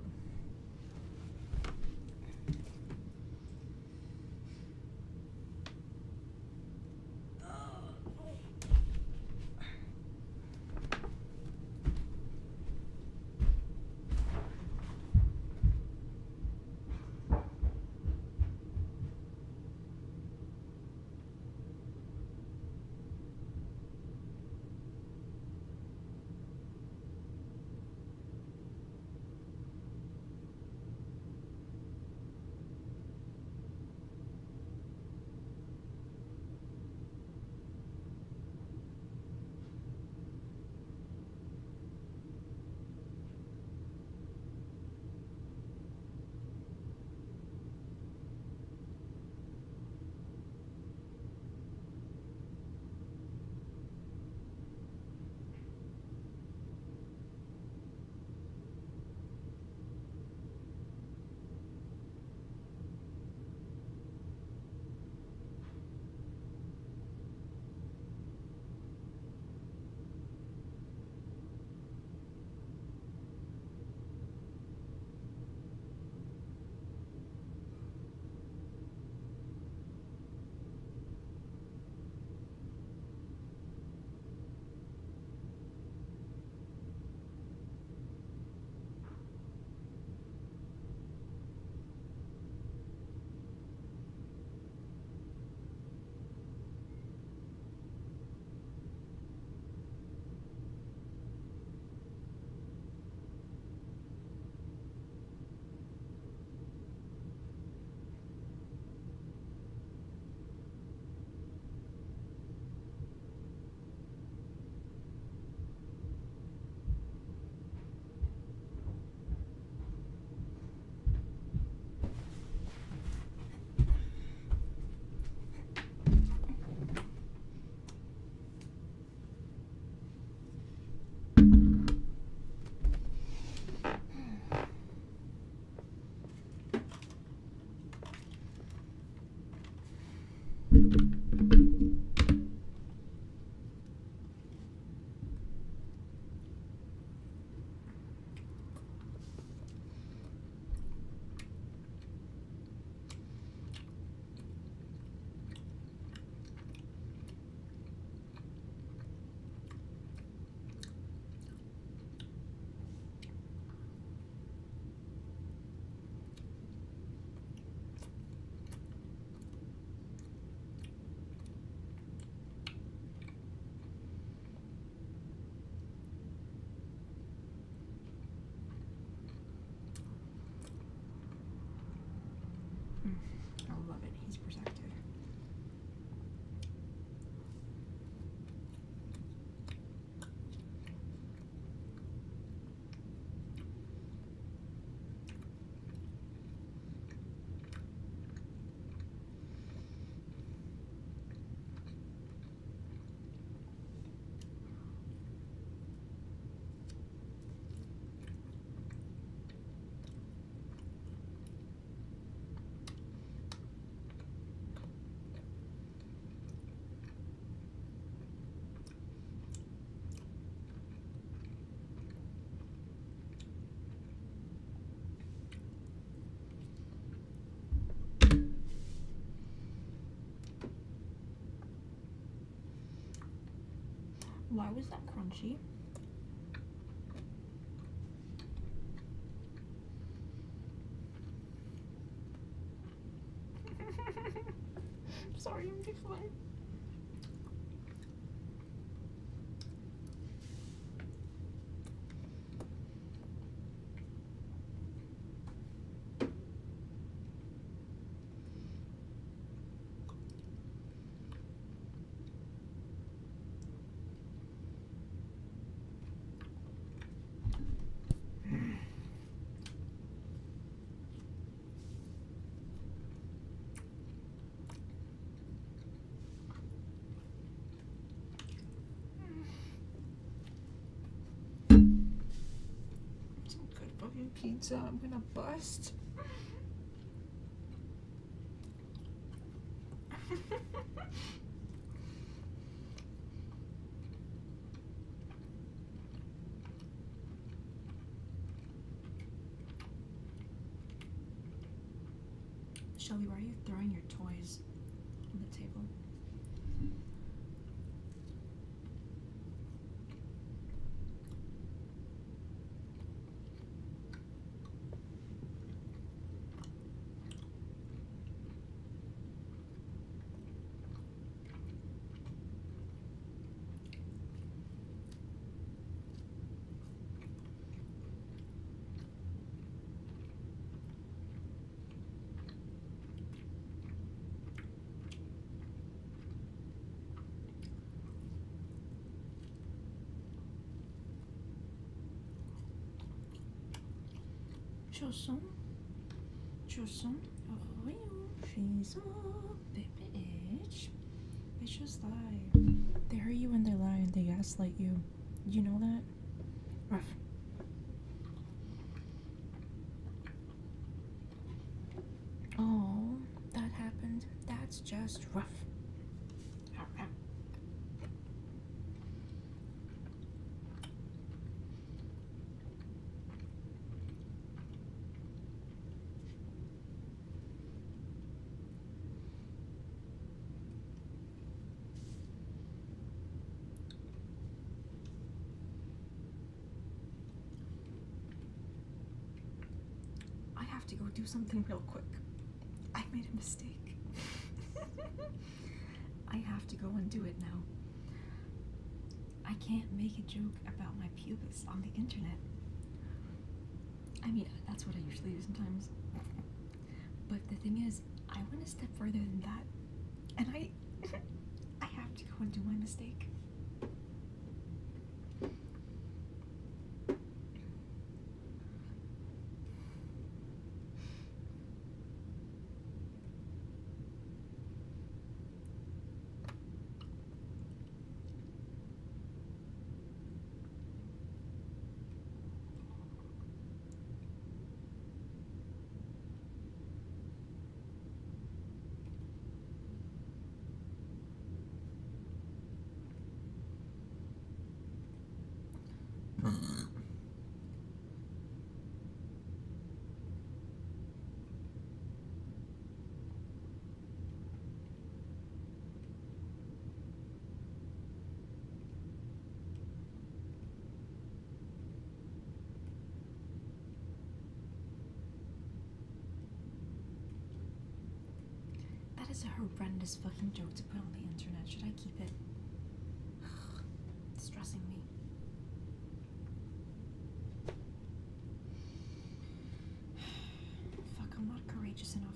Why was that crunchy? Sorry, I'm giggling. Some good fucking pizza. I'm gonna bust. Shelby, why are you throwing your toys on the table? Chausson, Chausson, she's a bitch. Bitch just lie. They hurt you when they lie and they gaslight you. You know that? Rough. Oh, that happened. That's just rough. I have to go do something real quick. I made a mistake. I have to go and do it now. I can't make a joke about my pubis on the internet. I mean, that's what I usually do sometimes. But the thing is, I went a step further than that. And I have to go and do my mistake. That is a horrendous fucking joke to put on the internet. Should I keep it? It's stressing me. Fuck, I'm not courageous enough.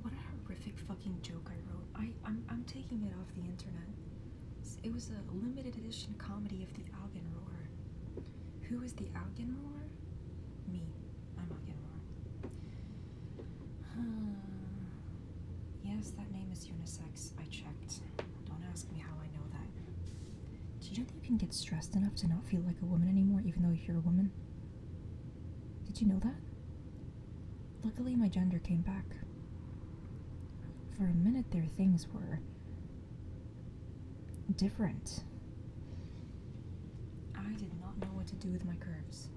What a horrific fucking joke I wrote. I'm taking it off the internet. It was a limited edition comedy of the Algenroar. Who is the Algenroar? Me. I'm Algenroar. Yes, that name is unisex. I checked. Don't ask me how I know that. Did you know that you can get stressed enough to not feel like a woman anymore, even though you're a woman? Did you know that? Luckily, my gender came back. For a minute there, things were different. I did not know what to do with my curves.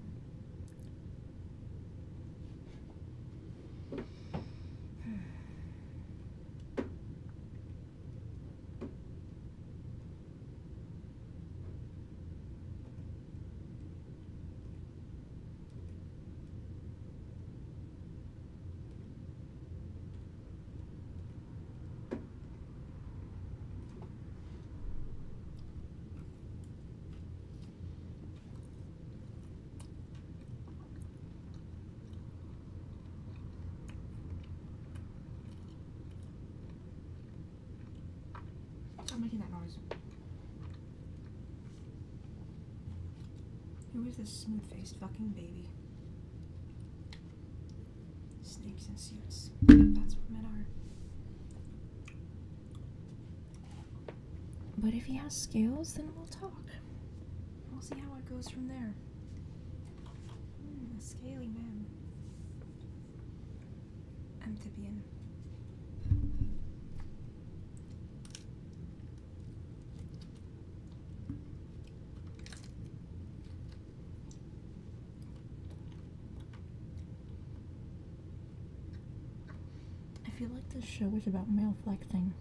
Stop making that noise. Who is this smooth-faced fucking baby? Snakes in suits. That's what men are. But if he has scales, then we'll talk. We'll see how it goes from there. A scaly man. Amphibian. I feel like this show is about male flexing.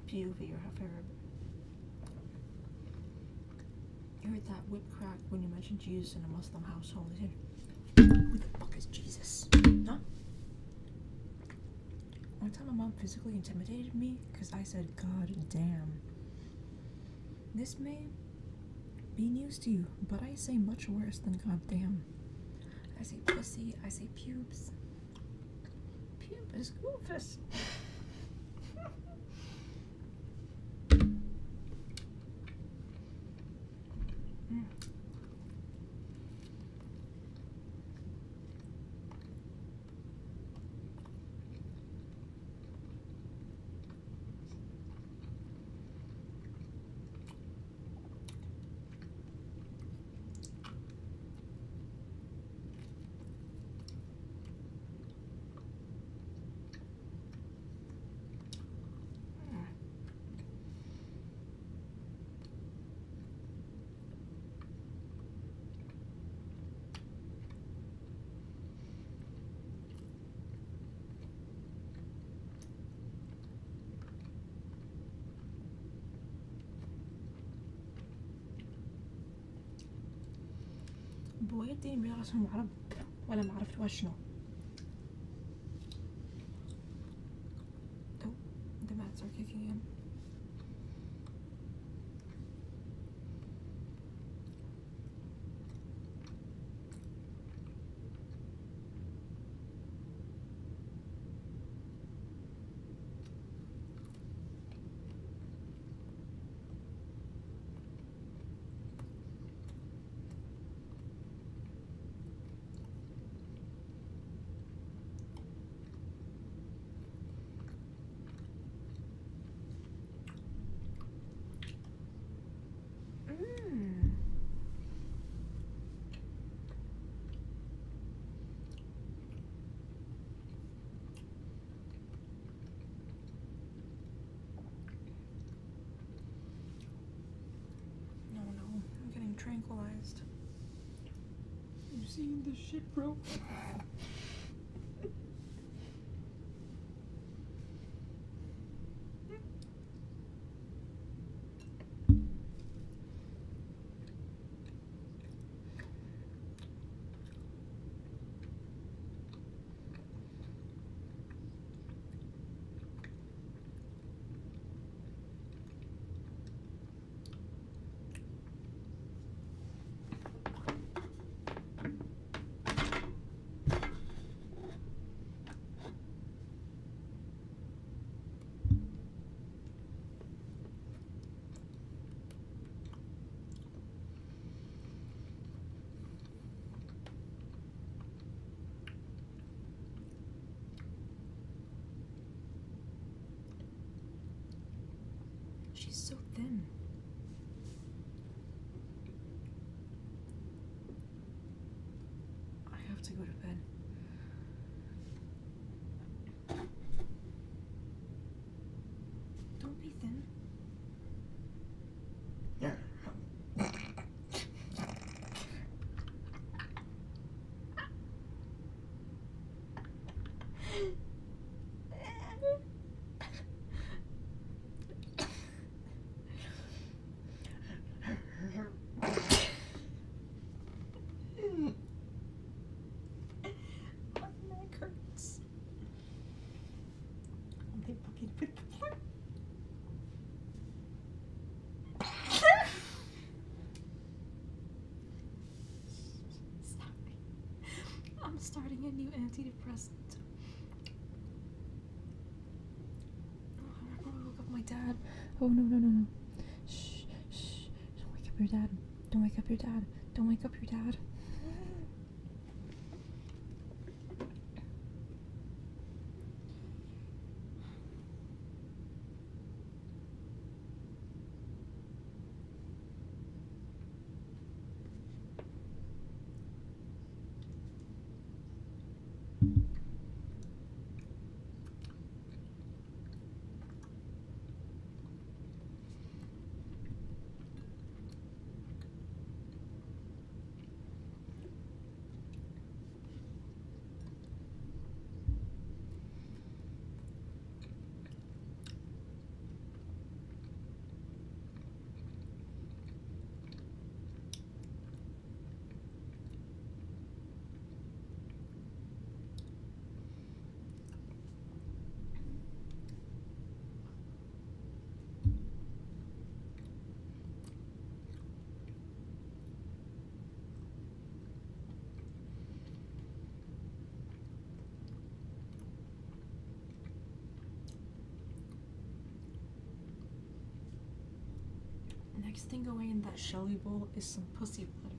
POV or half Arab. You heard that whip crack when you mentioned Jesus in a Muslim household. They said, who the fuck is Jesus? Huh? One time my mom physically intimidated me because I said, God damn. This may be news to you, but I say much worse than God damn. I say pussy, I say pubes. Pubis, goofus. بويدي بيرسم عرب ولا ما عرفت وشنو. Oh, the bats are kicking in. tranquilized. You seeing this shit, bro? She's so thin. I have to go to bed. Don't be thin. My neck hurts. They fucking put the Stop it. I'm starting a new antidepressant. Oh, I remember I woke up my dad. Oh, no. Shh. Don't wake up your dad. Don't wake up your dad. Don't wake up your dad. Next thing going in that Shelly bowl is some pussy blood.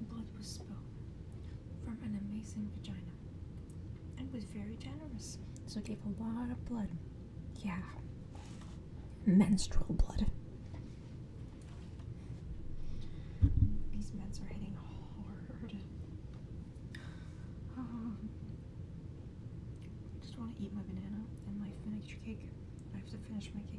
Blood was spilled from an amazing vagina. It was very generous, so it gave a lot of blood. Yeah. Menstrual blood. These meds are hitting hard. I just want to eat my banana and my miniature cake. I have to finish my cake.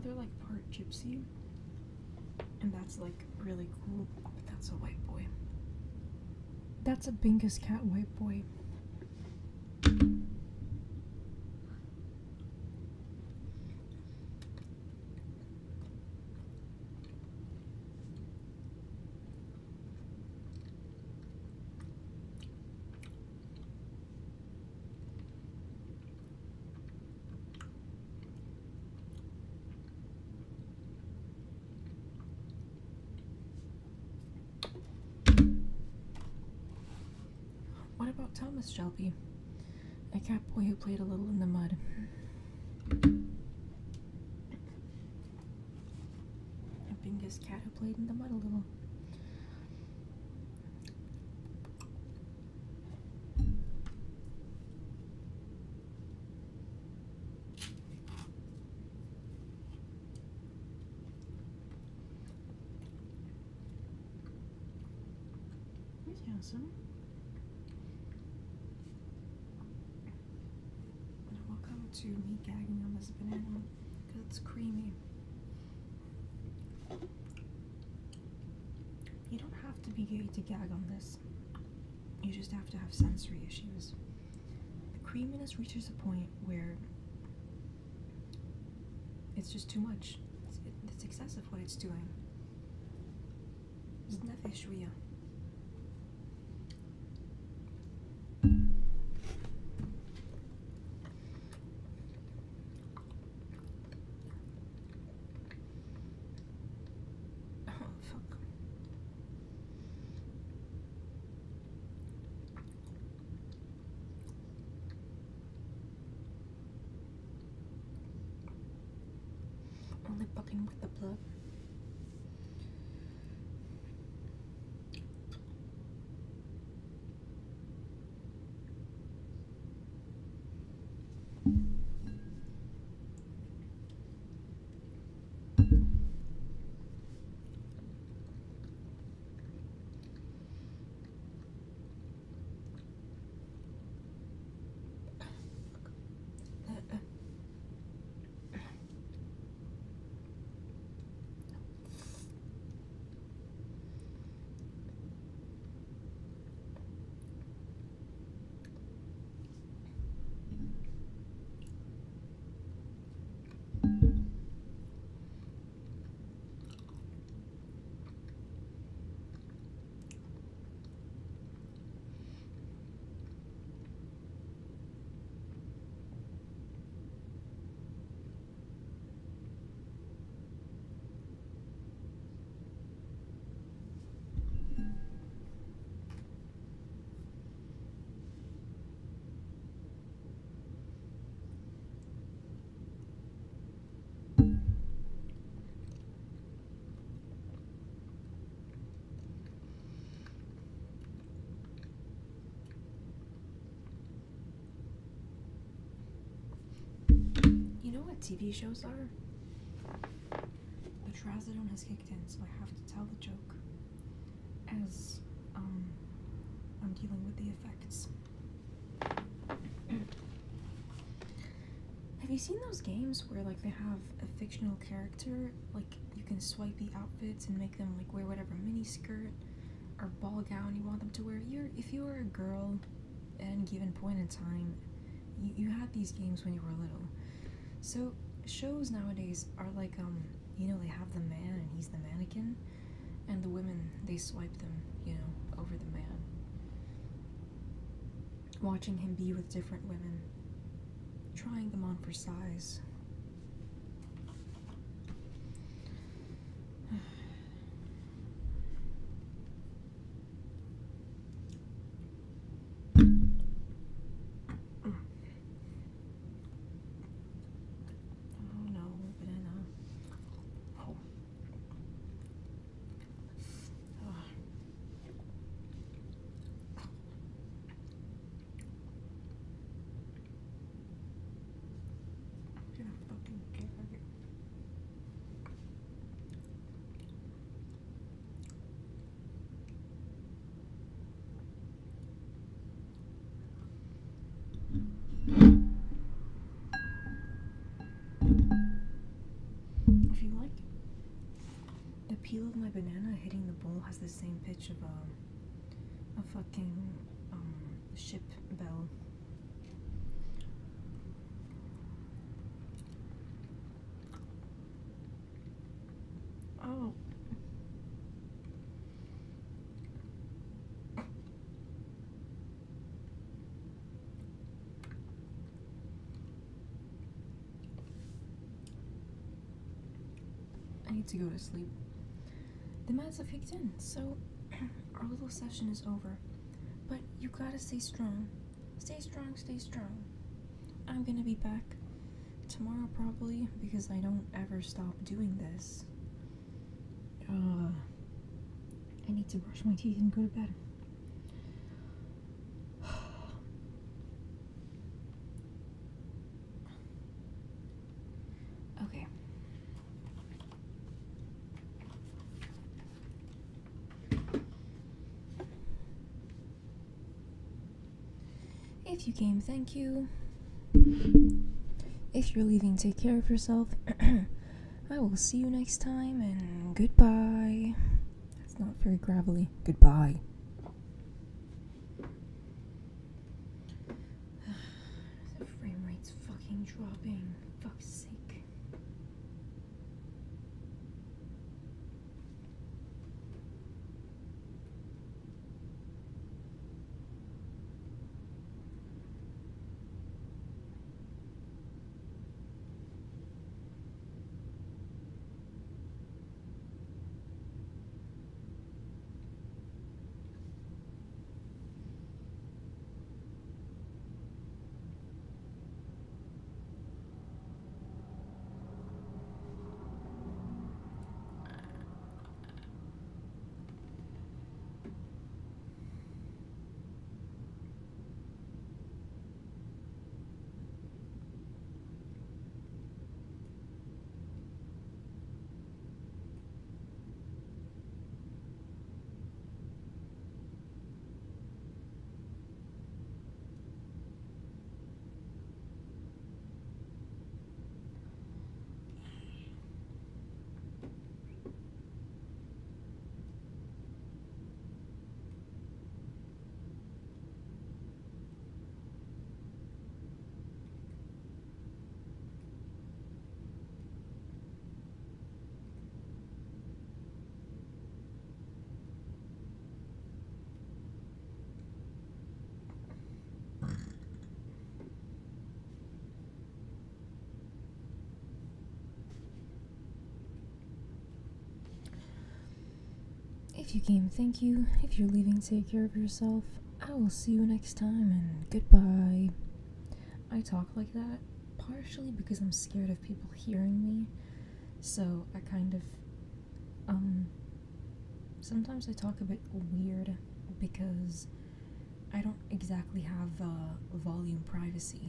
They're like part gypsy, and that's like really cool, but that's a white boy. That's a Bingus cat white boy. What about Thomas Shelby, a cat boy who played a little in the mud? A Bingus cat who played in the mud a little. He's handsome. And welcome to me gagging on this banana because it's creamy. You don't have to be gay to gag on this. You just have to have sensory issues. The creaminess reaches a point where it's just too much. It's excessive what it's doing. Znefy شوية. Oh, fuck. Only fucking with the blood. You know what TV shows are? The trazodone has kicked in, so I have to tell the joke as I'm dealing with the effects. Have you seen those games where like they have a fictional character, like you can swipe the outfits and make them like wear whatever mini skirt or ball gown you want them to wear? If you were a girl at any given point in time, you had these games when you were little. So shows nowadays are like you know, they have the man and he's the mannequin, and the women, they swipe them, you know, over the man. Watching him be with different women, trying them on for size. If you like, the peel of my banana hitting the bowl has the same pitch of a fucking ship bell. Oh. I need to go to sleep. The meds have kicked in, so our little session is over. But you gotta stay strong. Stay strong, stay strong. I'm gonna be back tomorrow probably because I don't ever stop doing this. I need to brush my teeth and go to bed. Okay. If you came, thank you. If you're leaving, take care of yourself. I will see you next time, and goodbye. That's not very gravelly. Goodbye. The frame rate's fucking dropping. Fuck's sake. If you came, thank you. If you're leaving, take care of yourself. I will see you next time, and goodbye. I talk like that partially because I'm scared of people hearing me, so I kind of, sometimes I talk a bit weird because I don't exactly have volume privacy.